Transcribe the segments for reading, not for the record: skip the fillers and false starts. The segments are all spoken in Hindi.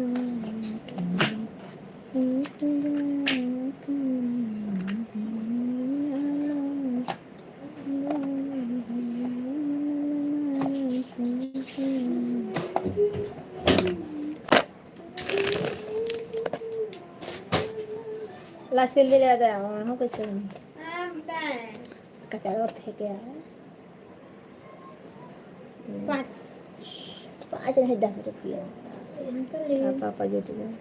La sildi le ada हो कैसे कचरा फेंके है 5 नहीं 10 रुपया पापा जुट गए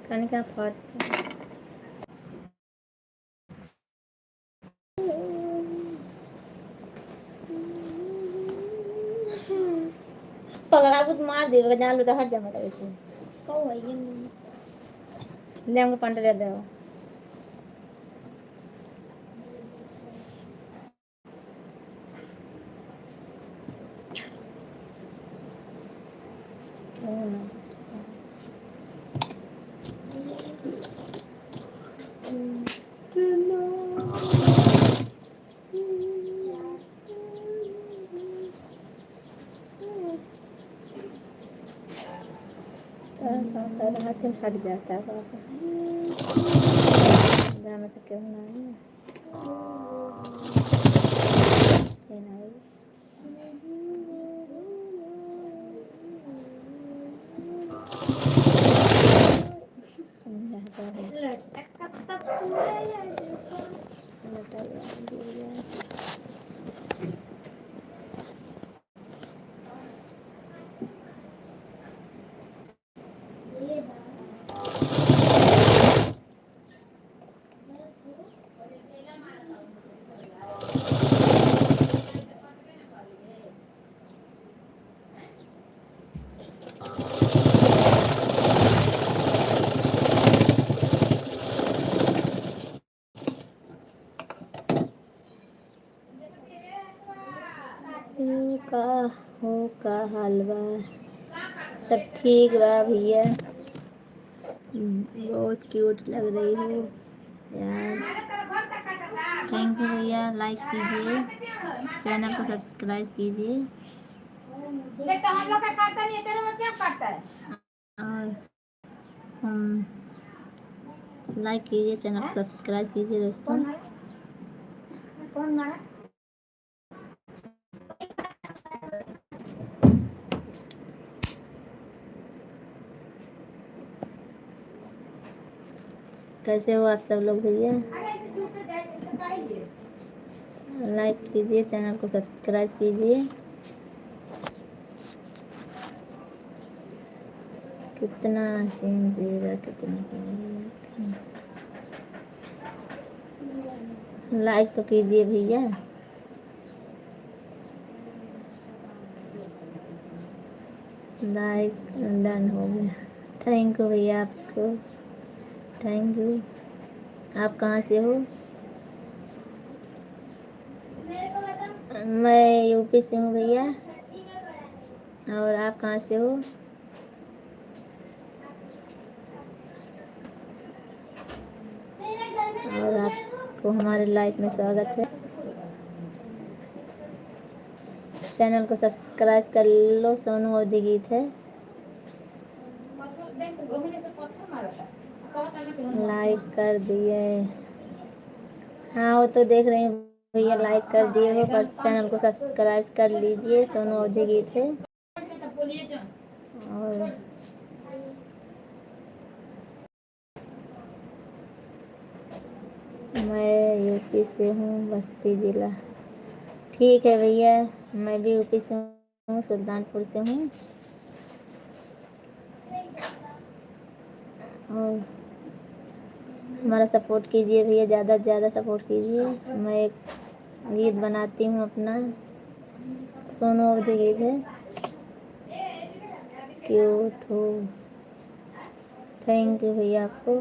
खाने का फट पगड़ा कुछ मार दे जान लो तो हट जा मत वैसे कहो है ये ले हमको पंडे दे दो हाथ में फट जाता है पापा दाना तो क्यों ना का हाल बा सब ठीक बा भैया बहुत क्यूट लग रही हो यार थैंक यू भैया लाइक कीजिए चैनल को सब्सक्राइब कीजिए और लाइक कीजिए चैनल को सब्सक्राइब कीजिए दोस्तों कैसे हो आप सब लोग भैया लाइक कीजिए चैनल को सब्सक्राइब कीजिए कितना सीन जीरा कितना लाइक तो कीजिए भैया लाइक डन हो गया थैंक यू भैया आपको थैंक यू आप कहाँ से हो मैं यूपी से हूँ भैया और आप कहाँ से हो और आपको हमारे लाइफ में स्वागत है चैनल को सब्सक्राइब कर लो सोनू अवधि गीत है लाइक कर दिए हाँ वो तो देख रहे हैं भैया लाइक कर दिए हो पर चैनल को सब्सक्राइब कर लीजिए सोनू अवधि गीत है और मैं यूपी से हूँ बस्ती ज़िला ठीक है भैया मैं भी यूपी से हूँ सुल्तानपुर से हूँ और हमारा सपोर्ट कीजिए भैया ज़्यादा से ज़्यादा सपोर्ट कीजिए मैं एक गीत बनाती हूँ अपना सोनू अवधि गीत है क्यूट हो थैंक यू भैया आपको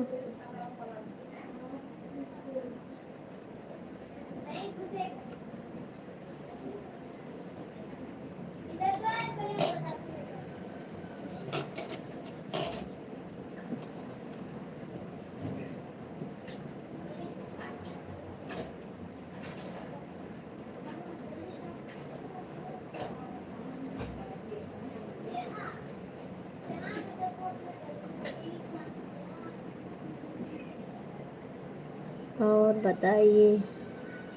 बताइए।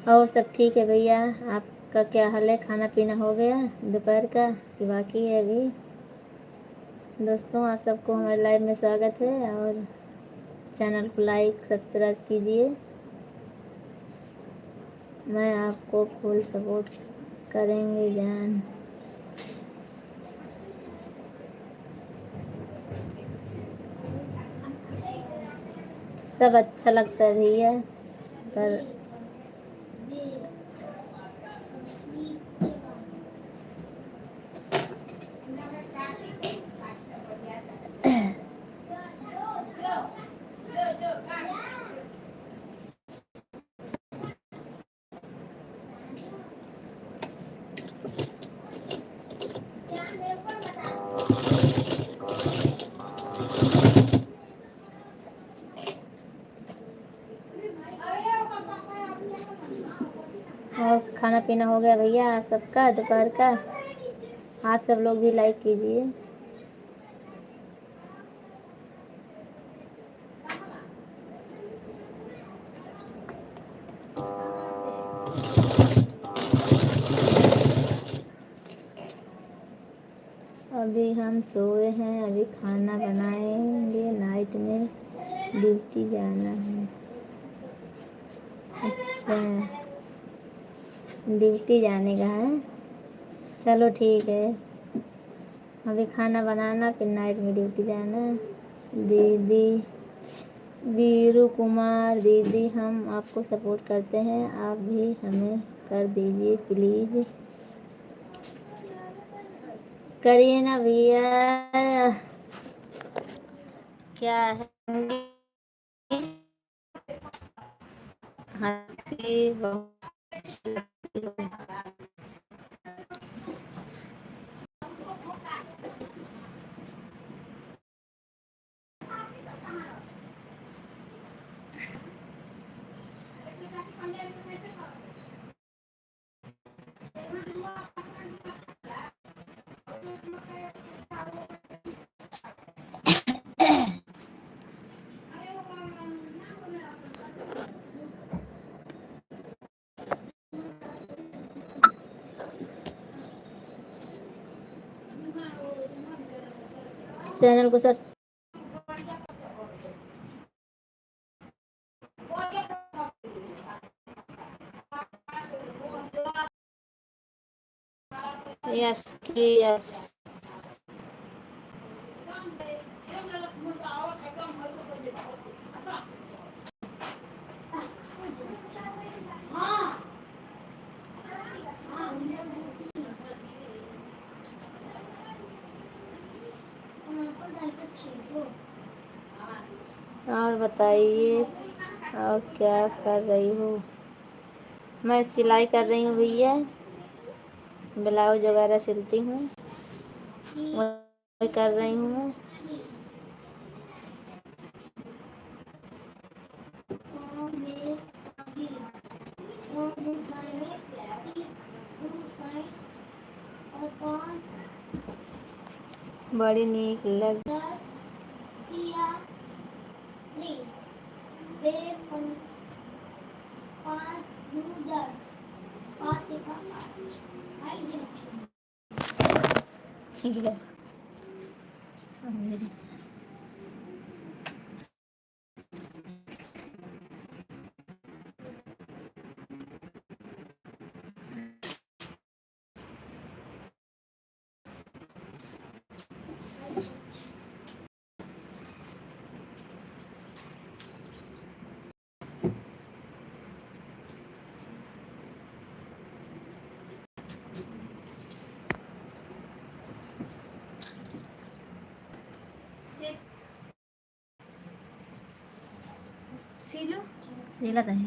और सब ठीक है भैया, आपका क्या हाल है? खाना पीना हो गया दोपहर का कि बाकी है अभी? दोस्तों, आप सबको हमारे लाइव में स्वागत है और चैनल को लाइक सब्सक्राइब कीजिए। मैं आपको फुल सपोर्ट करेंगे जान। सब अच्छा लगता है भैया, पर और खाना पीना हो गया भैया आप सबका दोपहर का? आप सब लोग भी लाइक कीजिए। अभी हम सोए हैं, अभी खाना बनाएंगे, नाइट में ड्यूटी जाना है। अच्छा, ड्यूटी जाने का है, चलो ठीक है। अभी खाना बनाना, फिर नाइट में ड्यूटी जाना। दीदी वीरू कुमार दीदी, हम आपको सपोर्ट करते हैं, आप भी हमें कर दीजिए प्लीज़। करिए ना भैया, क्या है हंसी बहुत लगती हो। चैनल को सब यस यस। और बताइए, और क्या कर रही हो? मैं सिलाई कर रही हूँ भैया, ब्लाउज वगैरह सिलती हूँ, वही कर रही हूँ मैं। बड़ी नीक लग सिला है।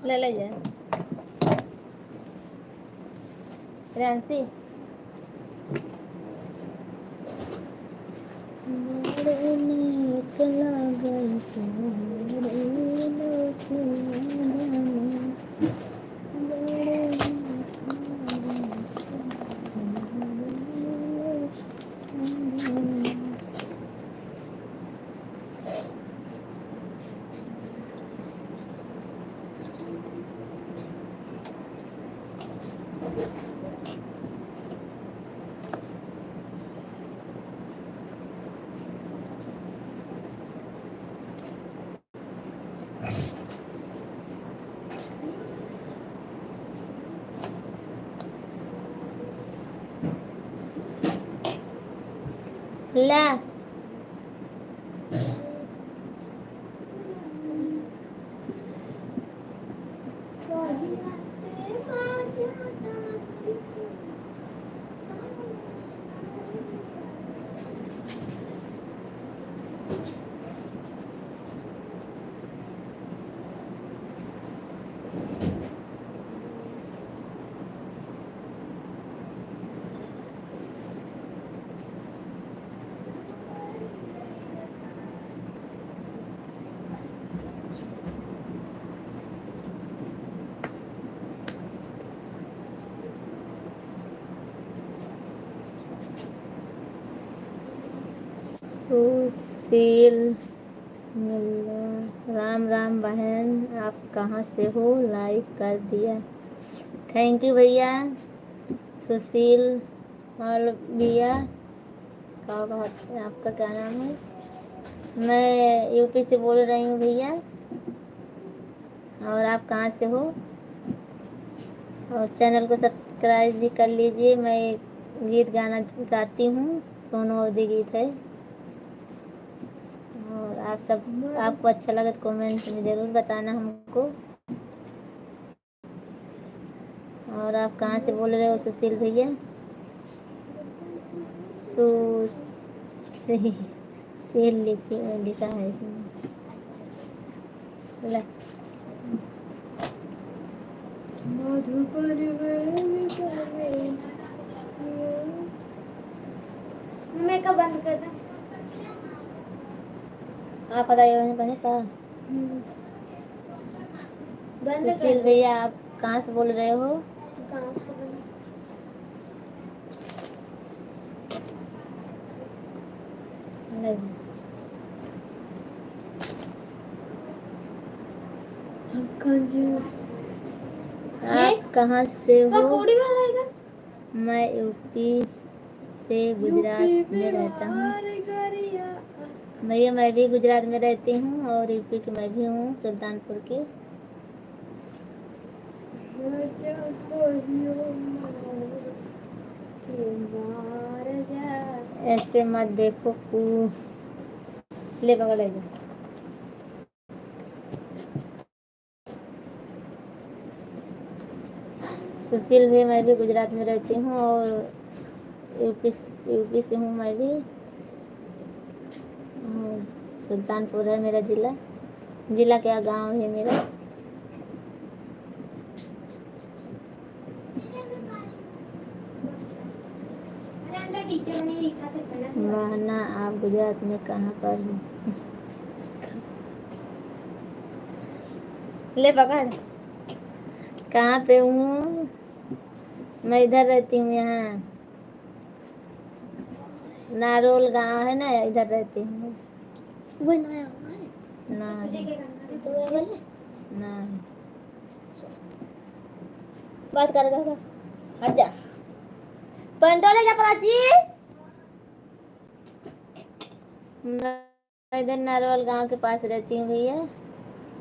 ले ले जा फ्रांसी ला सुशील मिल राम राम बहन, आप कहाँ से हो? लाइक कर दिया, थैंक यू भैया। सुशील मालविया का बात है, आपका क्या नाम है? मैं यूपी से बोल रही हूँ भैया। और आप कहाँ से हो? और चैनल को सब्सक्राइब भी कर लीजिए। मैं गीत गाना गाती हूँ, सोनू अवधी गीत है। और आप सब आपको अच्छा लगे तो कमेंट में ज़रूर बताना हमको। और आप कहाँ से बोल रहे हो सुशील भैया? सुशील लिखा है इसमें। मैं कब बंद कर दूं? आप बताइए बने का सुशील भैया, आप कहाँ से बोल रहे हो? कहाँ से आप कहाँ से हो? मैं यूपी से गुजरात में रहता हूँ भैया। मैं भी गुजरात में रहती हूँ और यूपी की मैं भी हूँ, सुल्तानपुर की। ऐसे मत देखो ले पकड़ ले। सुशील भी, मैं भी गुजरात में रहती हूँ और यूपी से हूँ मैं भी। और सुल्तानपुर है मेरा जिला क्या गांव है मेरा। बहना, आप गुजरात में कहाँ पर हो? ले पकड़। कहाँ पे हूँ? मैं इधर रहती हूँ, यहाँ नारोल गांव है ना, इधर रहती हूँ। वो नया हुआ है ना? ना बात कर हट जा। पंडोले जा प्राची। मैं इधर नारोल गांव के पास रहती हूँ भैया,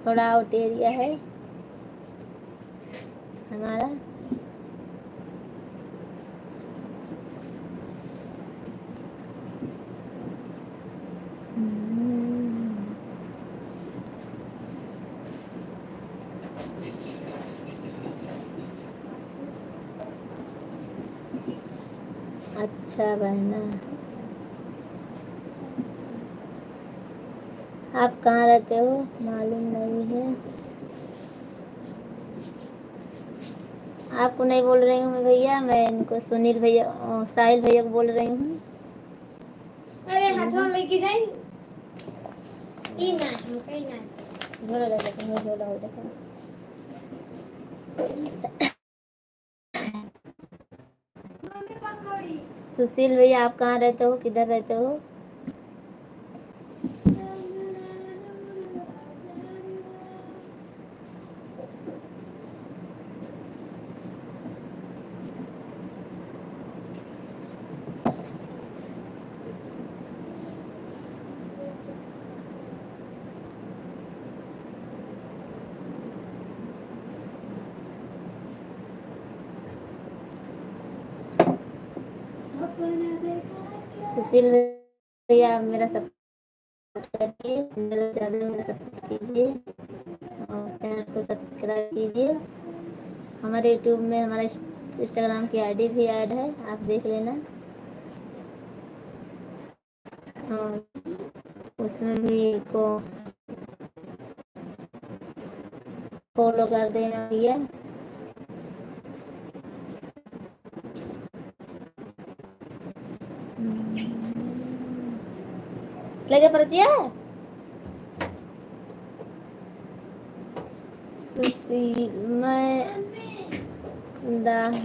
थोड़ा आउट एरिया है हमारा। अच्छा बहना, आप कहाँ रहते हो मालूम नहीं है। आपको नहीं बोल रही हूँ मैं भैया, मैं इनको सुनील भैया साहिल भैया को बोल रही हूँ। अरे हाथों लेके जाई ई ना हम कहीं ना झोला लगा तुम झोला हो देखो। मम्मी पकौड़ी सुशील भैया आप कहाँ रहते हो, किधर रहते हो? सपना देखा सुशील भैया आप मेरा सपोर्ट करिए, ज़्यादा से ज़्यादा मेरा सपोर्ट कीजिए और चैनल को सब्सक्राइब कीजिए। हमारे यूट्यूब में हमारा इंस्टाग्राम की आईडी भी ऐड है, आप देख लेना और उसमें भी को फॉलो कर देना भैया। लगे पर्चिया सुशील मैं गांव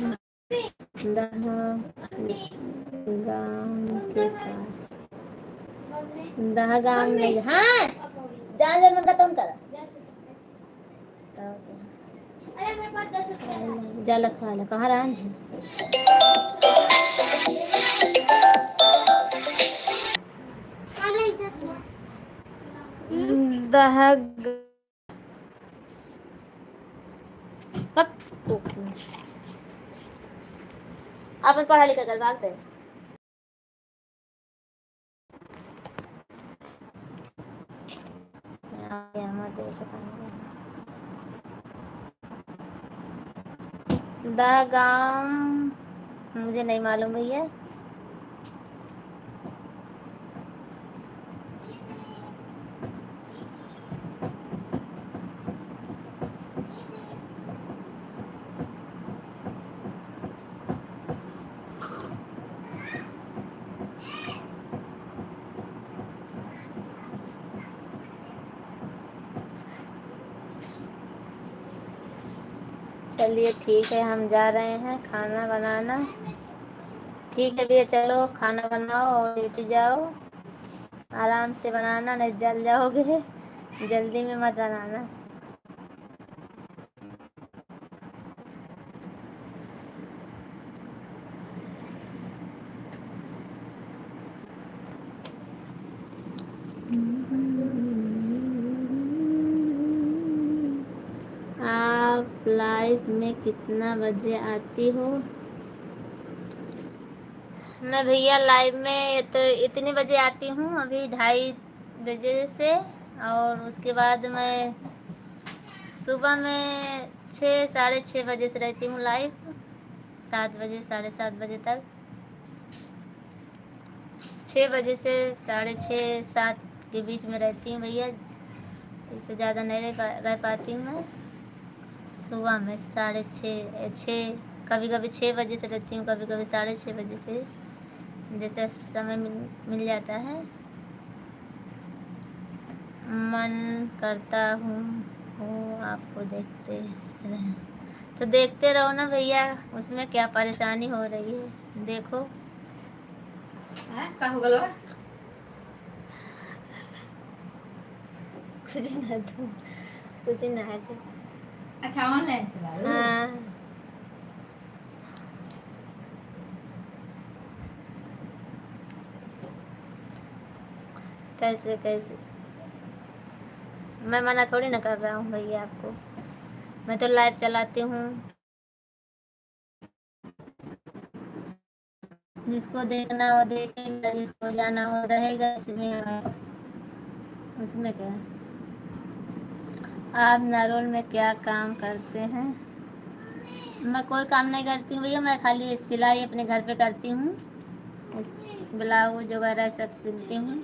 के पास दहा गांव में। हाँ जान ले मन का तुम कर अरे मेरे पास 10 रुपया है जा लखा ला कहाँ रहा है? काले इज्जत दहा आप पढ़ा लिखा कर भागते हैं। दहा गांव मुझे नहीं मालूम भैया। चलिए ठीक है, हम जा रहे हैं खाना बनाना। ठीक है भैया, चलो खाना बनाओ और ड्यूटी जाओ। आराम से बनाना नहीं जल जाओगे, जल्दी में मत बनाना। आप लाइव में कितना बजे आती हो? मैं भैया लाइव में तो इतने बजे आती हूँ, अभी 2:30 बजे से, और उसके बाद मैं सुबह में 6 साढ़े 6 बजे से रहती हूँ लाइव, 7 बजे 7:30 बजे तक। 6 बजे से 6:30 7 के बीच में रहती हूँ भैया, इससे ज़्यादा नहीं रह पाती हूँ मैं। सुबह में 6:30 कभी कभी 6 बजे से रहती हूँ, कभी कभी 6:30 बजे से, जैसे समय मिल जाता है। मन करता हूँ आपको देखते रहें, तो देखते रहो ना भैया, उसमें क्या परेशानी हो रही है देखो। का हो गलो कुछ ना तो कुछ ना है जो। अच्छा ऑनलाइन से लाओ हाँ कैसे कैसे मैं मना थोड़ी ना कर रहा हूँ भैया आपको, मैं तो लाइव चलाती हूँ, जिसको देखना हो देखेगा, जिसको जाना हो रहेगा, उसमें क्या। आप नारोल में क्या काम करते हैं? मैं कोई काम नहीं करती हूँ भैया, मैं खाली सिलाई अपने घर पे करती हूँ, ब्लाउज वगैरह सब सिलती हूँ।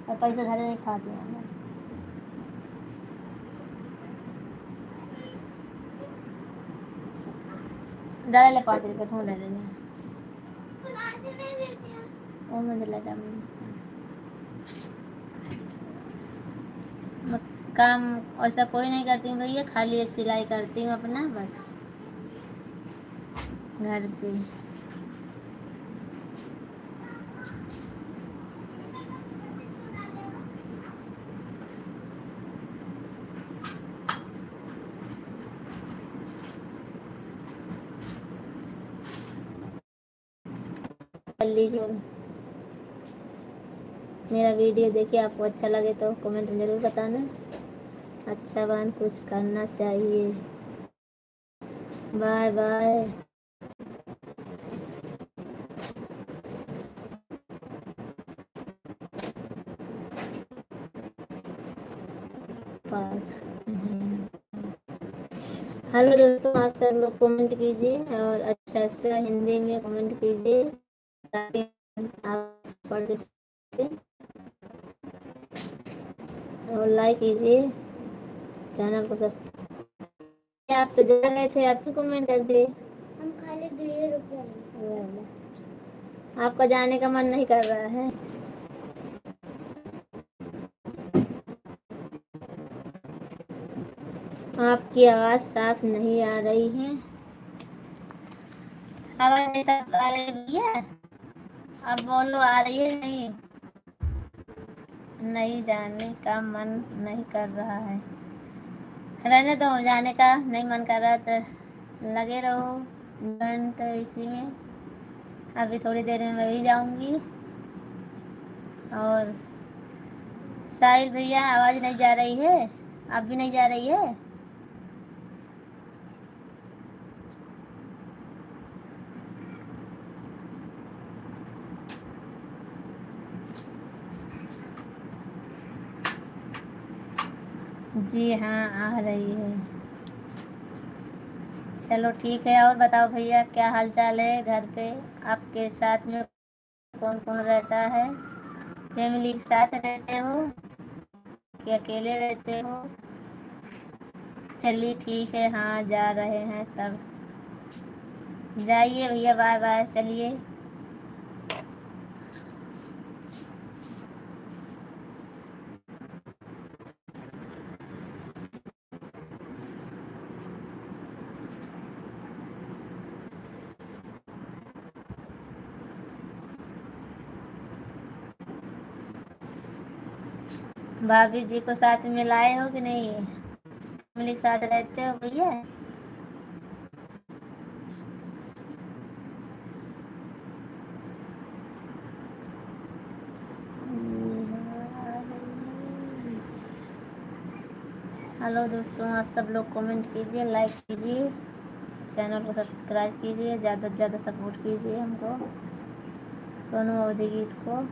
और पैसे घर नहीं खाती हूँ मैं। डाले ले 5 रुपये थोड़ा ले ले वो मुझे ले जा मैं काम ऐसा कोई नहीं करती हूँ भैया, खाली ये सिलाई करती हूँ अपना बस घर पे। कर लीजिए, मेरा वीडियो देखिए, आपको अच्छा लगे तो कमेंट में ज़रूर बताना। अच्छा बन कुछ करना चाहिए। Bye bye. हेलो दोस्तों, आप सब लोग कमेंट कीजिए और अच्छा सा हिंदी में कमेंट कीजिए ताकि आप पढ़ सकें, और लाइक कीजिए चैनल को सब्सक्राइब। आप तो जा रहे थे, आप तो कमेंट कर दिए। हम खाली 2 रुपये। आपका जाने का मन नहीं कर रहा है? आपकी आवाज़ साफ नहीं आ रही है। आवाज़ नहीं साफ आ रही भैया, अब बोलो आ रही है नहीं? नहीं, जाने का मन नहीं कर रहा है। रहने दो, जाने का नहीं मन कर रहा तो लगे रहो घंटे इसी में। अभी थोड़ी देर में मैं भी जाऊंगी। और साहिल भैया आवाज़ नहीं जा रही है? आप भी नहीं जा रही है? जी हाँ, आ रही है। चलो ठीक है, और बताओ भैया क्या हाल चाल है घर पे? आपके साथ में कौन कौन रहता है? फैमिली के साथ रहते हो कि अकेले रहते हो? चलिए ठीक है, हाँ जा रहे हैं तब जाइए भैया, बाय बाय, चलिए। भाभी जी को साथ में लाए हो कि नहीं? फैमिली के साथ रहते हो भैया? हेलो दोस्तों, आप सब लोग कमेंट कीजिए, लाइक कीजिए, चैनल को सब्सक्राइब कीजिए, ज़्यादा से ज़्यादा सपोर्ट कीजिए हमको, सोनू अवधि गीत को।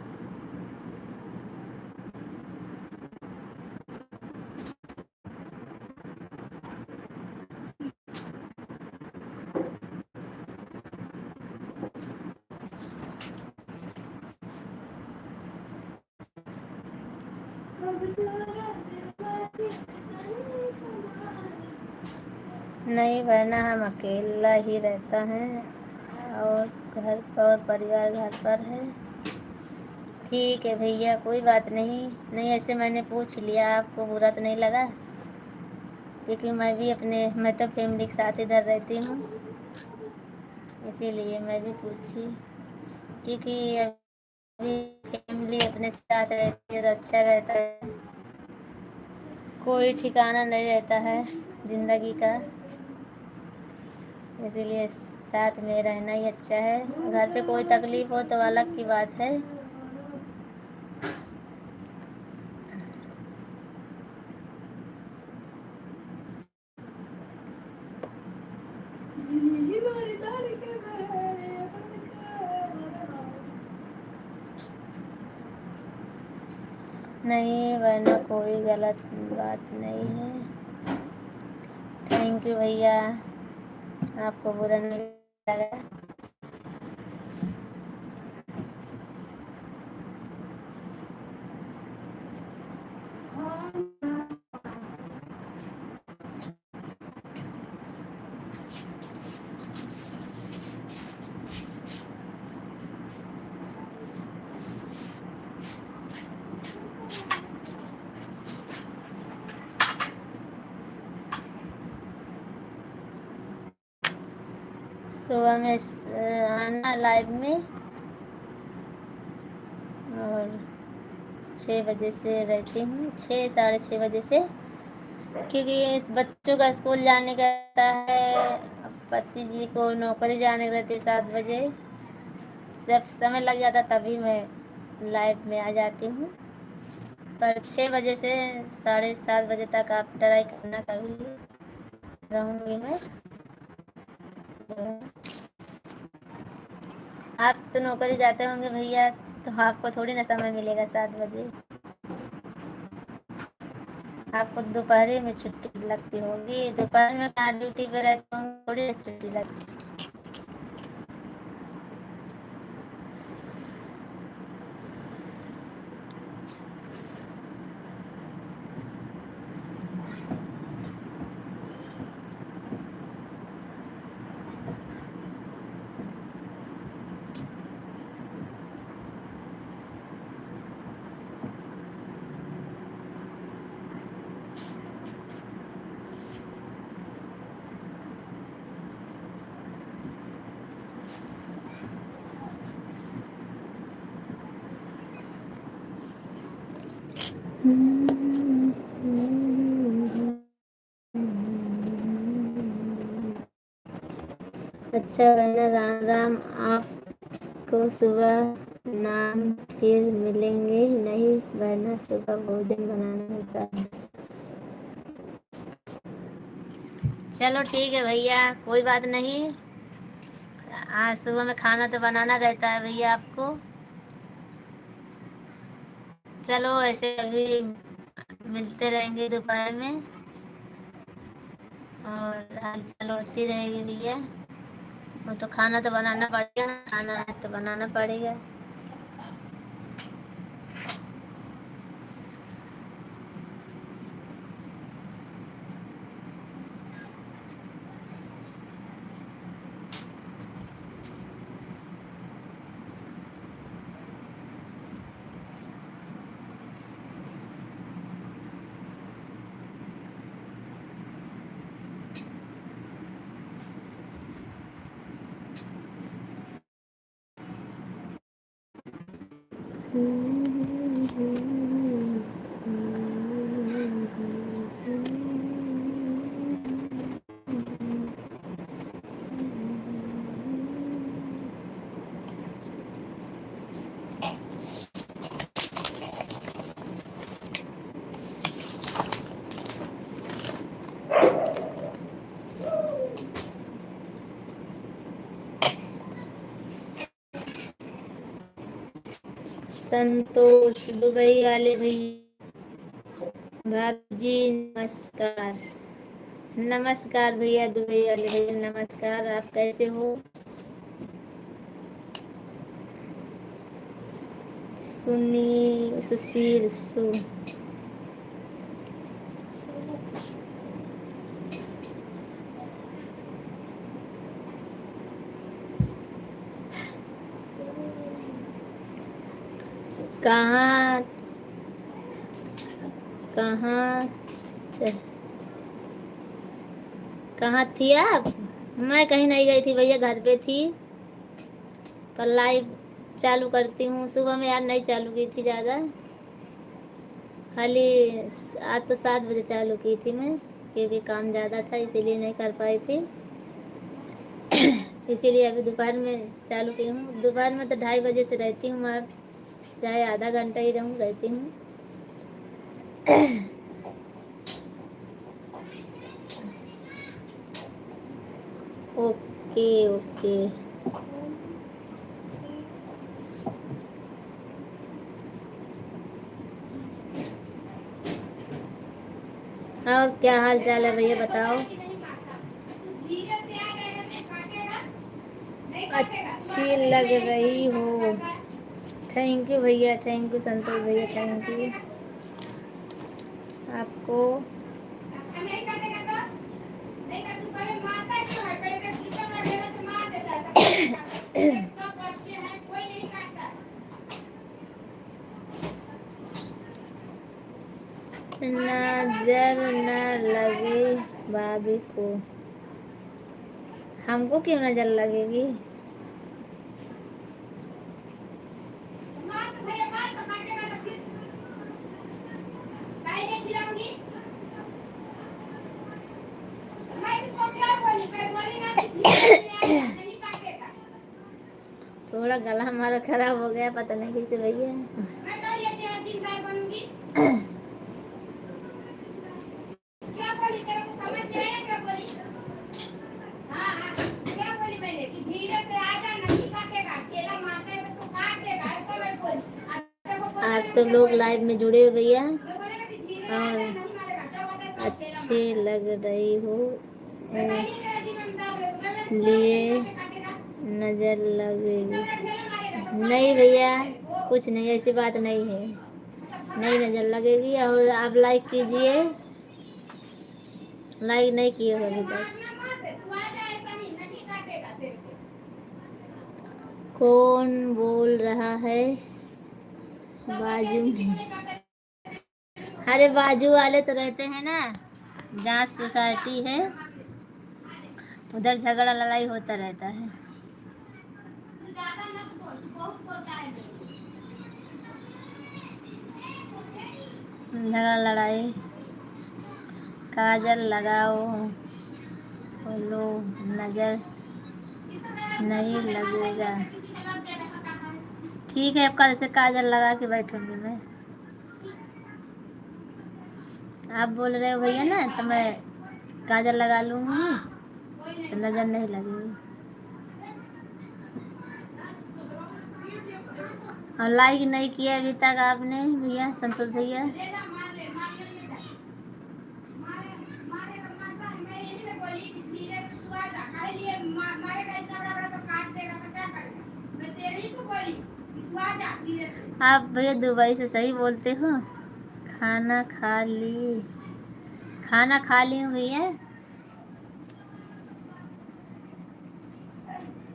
नहीं बहना, हम अकेला ही रहता है और घर पर परिवार घर पर है। ठीक है भैया, कोई बात नहीं। नहीं, ऐसे मैंने पूछ लिया, आपको बुरा तो नहीं लगा? क्योंकि मैं तो फैमिली के साथ इधर रहती हूँ, इसीलिए मैं भी पूछी। क्योंकि अभी फैमिली अपने साथ रहती है तो अच्छा रहता है, कोई ठिकाना नहीं रहता है ज़िंदगी का, इसीलिए साथ में रहना ही अच्छा है। घर पे कोई तकलीफ़ हो तो अलग की बात है। नहीं, वरना कोई गलत बात नहीं है। थैंक यू भैया, आपको बुरा नहीं लगा? सुबह में आना लाइव में, और 6 बजे से रहती हूँ, 6 साढ़े 6 बजे से, क्योंकि इस बच्चों का स्कूल जाने का रहता है, पति जी को नौकरी जाने का रहती है 7 बजे। जब समय लग जाता तभी मैं लाइव में आ जाती हूँ, पर 6 बजे से साढ़े 7 बजे तक आप ट्राई करना, कभी रहूँगी मैं। आप तो नौकरी जाते होंगे भैया, तो आपको थोड़ी ना समय मिलेगा 7 बजे, आपको दोपहर में छुट्टी लगती होगी। दोपहर में कहाँ ड्यूटी पे रहते होंगे, थोड़ी छुट्टी लगती। अच्छा बहना, राम राम। आपको सुबह नाम फिर मिलेंगे नहीं बहना, सुबह भोजन बनाना होता है। चलो ठीक है भैया, कोई बात नहीं। आज सुबह में खाना तो बनाना रहता है भैया आपको। चलो ऐसे अभी मिलते रहेंगे दोपहर में, और हाल चाल होती रहेगी भैया। वो तो खाना तो बनाना पड़ेगा, खाना है तो बनाना पड़ेगा। संतोष दुबई वाले भैया, भाभी जी नमस्कार। नमस्कार भैया दुबई वाले भैया, नमस्कार। आप कैसे हो? सुशील कहाँ कहाँ कहाँ थी आप? मैं कहीं नहीं गई थी भैया, घर पे थी, पर लाइव चालू करती हूँ। सुबह में यार नहीं चालू की थी ज़्यादा, खाली आज तो 7 बजे चालू की थी मैं, क्योंकि काम ज़्यादा था इसीलिए नहीं कर पाई थी। इसीलिए अभी दोपहर में चालू की हूँ। दोपहर में तो 2:30 बजे से रहती हूँ मैं, चाहे आधा घंटा ही रहूँ, रहती हूँ। Okay okay. और क्या हाल चाल है भैया, बताओ। अच्छी लग रही हो। थैंक यू भैया, थैंक यू संतोष भैया, थैंक यू आपको। नजर न लगे भाभी को। हमको क्यों नजर लगेगी? मार तो भैया मार तो काटेगा तो फिर काहे खिलाऊंगी? मैं तुमको क्या बोली? मैं बोली ना कि धीरे से आएगा, नहीं काटेगा। थोड़ा गला हमारा खराब हो गया, पता नहीं कैसे भैया। मैं तो ये तेरा जिम्मेदार बनूंगी। क्या बोली? तेरे को समझ में आया क्या बोली? हाँ हाँ, क्या बोली मैंने कि धीरे से आएगा, नहीं काटेगा, केला मारते हैं तो काट देगा, ऐसा मैं बोली। अब देखो बोल आप रहे सब हो लोग क्या लाइव में जुड़े हो भैया, मैं बोलेगा कि धीरे और आएगा, नहीं मारेगा, जब आता है तो केला अच्छे मारता है। लग रही हो, मैं कहीं तेरा जिम्मेदार है, मैं बोली क्या लिए बोली? काटेगा, नजर लगेगी। तो मेरा ठेला मारेगा तो नहीं काटेगा भैया, नहीं तेरे को। कुछ नहीं, ऐसी बात नहीं है, मतलब नहीं भगा, नजर लगेगी। और आप लाइक कीजिए, लाइक नहीं किए हो पहले अभी तक। मारना मत, तू आ जा, ऐसा नहीं काटेगा तेरे को। कौन बोल रहा है सब बच्चे बाजू किसी को में? नहीं काटते। अरे बाजू वाले तो रहते हैं ना, जहाँ सोसाइटी है उधर झगड़ा लड़ाई होता रहता है। तू ज्यादा मत बोल, तू बहुत बोलता है बे। झगड़ा लड़ाई, काजल लगाओ, बोलो नजर इस तो मेरा नहीं दोस्त का मेहमान है, लगेगा। जैसे किसी का लग जाएगा तो क्या करें? ठीक है, अब कल से काजल लगा के बैठूंगी मैं। आप बोल रहे हो भैया ना, तो मैं काजल लगा लूंगी, कोई तो नहीं नजर था। नहीं लगेगी। और लाइक नहीं किया अभी तक आपने भैया, संतोष भैया। ले जा, मार ले, मार ले जा। मारेगा, मारता है, मैं यही ना बोली कि धीरे से तू आ जा, काहे लिए मारेगा इतना बड़ा बड़ा तो काट देगा तो क्या करेगा? मैं तेरे ही को बोली कि तू आ जा धीरे से। आप भैया दुबई से सही बोलते हो। खाना खा ली? खाना खा ली हूँ भैया।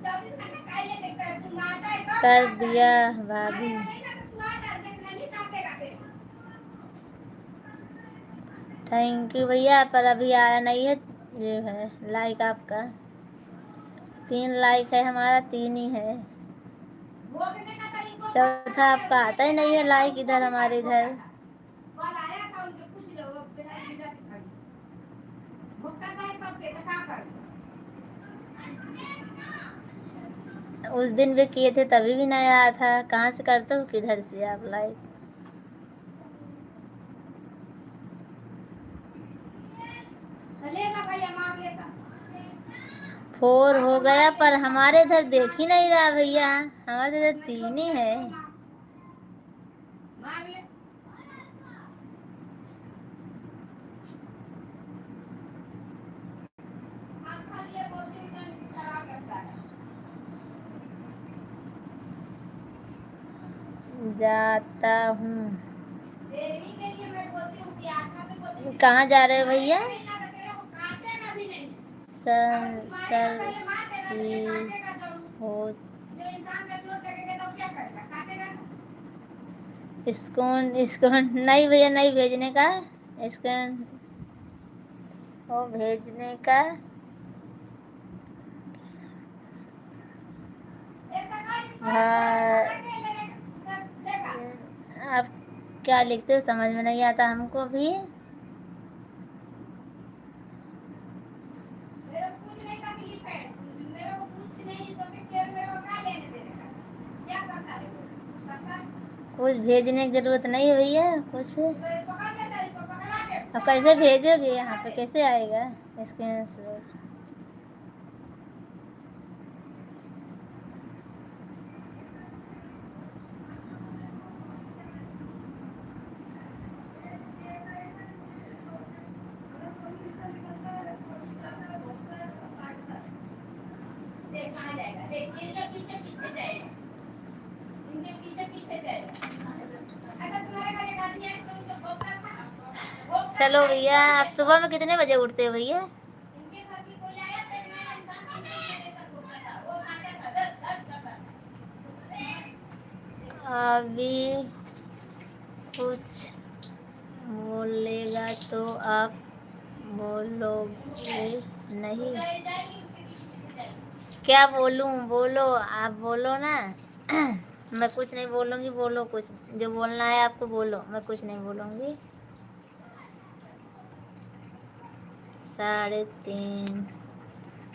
24 घंटे काहे देखता है? तू आता है तब कर खाता है, दिया भाभी। मारेगा नहीं ना तो तू आ जा, देख नहीं काटेगा तेरे को। थैंक यू भैया, पर अभी आया नहीं है जो है लाइक आपका। 3 लाइक है हमारा, 3 ही है। भोगने का तरीको चौथा पता है, आपका आता ही नहीं है लाइक इधर, हमारे इधर। कल आया था उनके, पूछ लो, वो बेचारी जाती खड़ी भोगता है सबके, तो क्या करे? उस दिन भी किए थे तभी भी नहीं आया था। कहाँ से करते हो, किधर से आप लाइक? चलेगा भैया, मार लेगा। 4 हो गया, पर हमारे इधर देख ही नहीं रहा भैया, हमारे इधर 3 ही है। मार ले। अच्छा लिए बोलते हैं कि खराब लगता है। जाता हूँ। देरी के लिए मैं बोलती हूँ कि अच्छा से बोलती हूँ। कहाँ जा रहे हो भैया? नहीं ना तो तेरे को काटेगा भी नहीं। अगर सर तू मारेगा सर पहले मार देगा, तो ये सी काटेगा जरूर। हो जो इंसान का चोट लगेगा तो क्या करेगा? काटेगा ना। इसको नहीं भैया, नहीं भेजने का। इसको वो भेजने का। ऐसा कर, इसको भा- पकड़ के लेगा। आप क्या लिखते हो समझ में नहीं आता हमको भी। मेरे को कुछ नहीं तकलीफ है, मेरे को कुछ नहीं, सोचे कि मेरे को क्या लेने देने का? क्या करता है वो? करता है कुछ भेजने की जरूरत नहीं है भैया कुछ। तो ये पकड़ लेता है, इसको पकड़ा के अब कैसे भेजोगे, यहाँ पे कैसे आएगा स्क्रीन से? देख कहाँ जाएगा, देख इनके पीछे पीछे जाएगा, इनके पीछे पीछे जाएगा। अच्छा तुम्हारे घर एक आदमी है तो उनको भोंकता था, चलो भैया, आप सुबह में कितने बजे उठते हो भैया? इनके घर भी कोई आया तो एक नया इंसान इनके चेहरे पर भोंकता था, वो काटा था, दर्द दर्द करता था। अभी कुछ बोलेगा तो आप बोलोगे नहीं? जाएगी उसके पीछे पीछे जाएगी। क्या बोलूं? बोलो, आप बोलो ना। मैं कुछ नहीं बोलूंगी, बोलो कुछ जो बोलना है आपको, बोलो, मैं कुछ नहीं बोलूंगी। 3:30,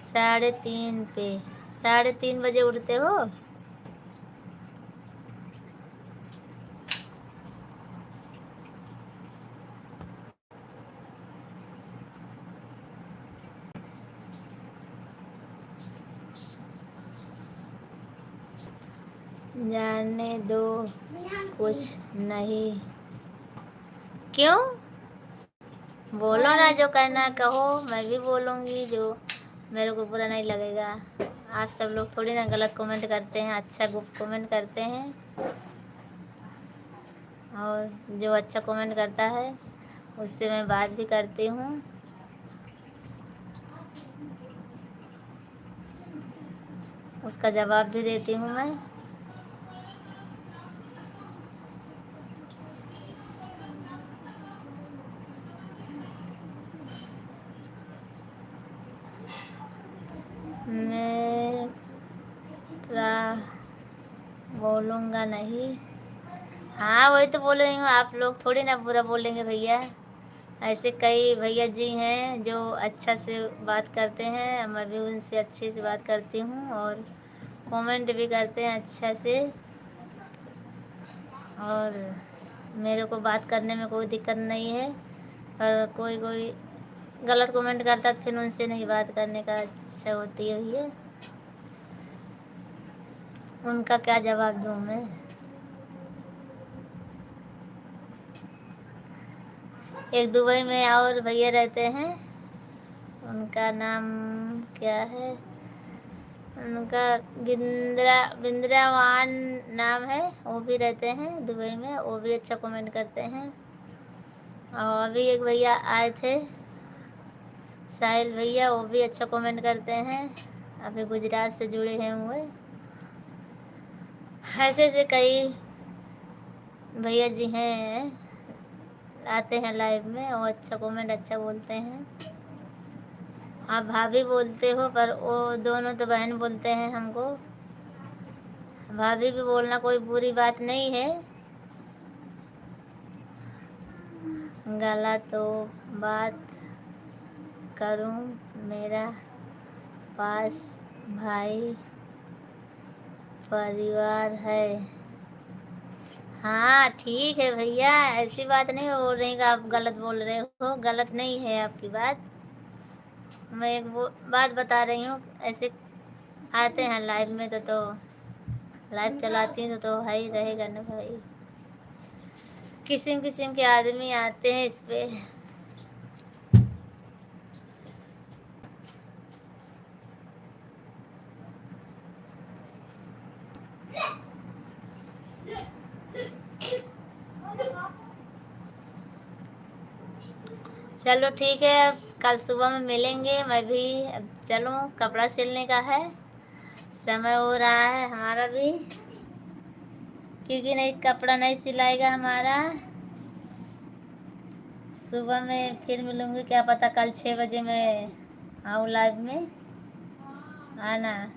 3:30 पे, 3:30 बजे उठते हो? जाने दो, कुछ नहीं। क्यों? बोलो ना, जो करना है कहो, मैं भी बोलूँगी जो मेरे को बुरा नहीं लगेगा। आप सब लोग थोड़ी ना गलत कमेंट करते हैं, अच्छा कमेंट करते हैं। और जो अच्छा कमेंट करता है उससे मैं बात भी करती हूँ। उसका जवाब भी देती हूँ मैं। मैं बोलूँगा नहीं। हाँ, वही तो बोल रही हूँ, आप लोग थोड़ी ना बुरा बोलेंगे भैया। ऐसे कई भैया जी हैं जो अच्छा से बात करते हैं, मैं भी उनसे अच्छे से बात करती हूँ और कमेंट भी करते हैं अच्छा से। और मेरे को बात करने में कोई दिक्कत नहीं है। पर कोई कोई गलत कमेंट करता है, फिर उनसे नहीं बात करने का इच्छा होती है भैया। उनका क्या जवाब दूँ मैं? एक दुबई में और भैया रहते हैं, उनका नाम क्या है? उनका बिंद्रावान नाम है। वो भी रहते हैं दुबई में, वो भी अच्छा कमेंट करते हैं। और अभी एक भैया आए थे, साहिल भैया, वो भी अच्छा कमेंट करते हैं। अभी गुजरात से जुड़े हैं हुए। ऐसे ऐसे कई भैया जी हैं, आते हैं लाइव में और अच्छा कमेंट अच्छा बोलते हैं। आप भाभी बोलते हो, पर वो दोनों तो बहन बोलते हैं हमको। भाभी भी बोलना कोई बुरी बात नहीं है। गलत तो बात करूं, मेरा पास भाई परिवार है। हाँ ठीक है भैया, ऐसी बात नहीं बोल रही कि आप गलत बोल रहे हो, गलत नहीं है आपकी बात। मैं एक वो बात बता रही हूँ, ऐसे आते हैं लाइव में तो लाइव चलाती हैं तो है ही रहेगा ना भाई। किस्म किस्म के आदमी आते हैं इस पे। चलो ठीक है, अब कल सुबह में मिलेंगे। मैं भी अब चलूँ, कपड़ा सिलने का है, समय हो रहा है हमारा भी, क्योंकि नहीं कपड़ा नहीं सिलाएगा हमारा। सुबह में फिर मिलूँगी, क्या पता कल 6 बजे मैं आऊँ लाइव में, आना।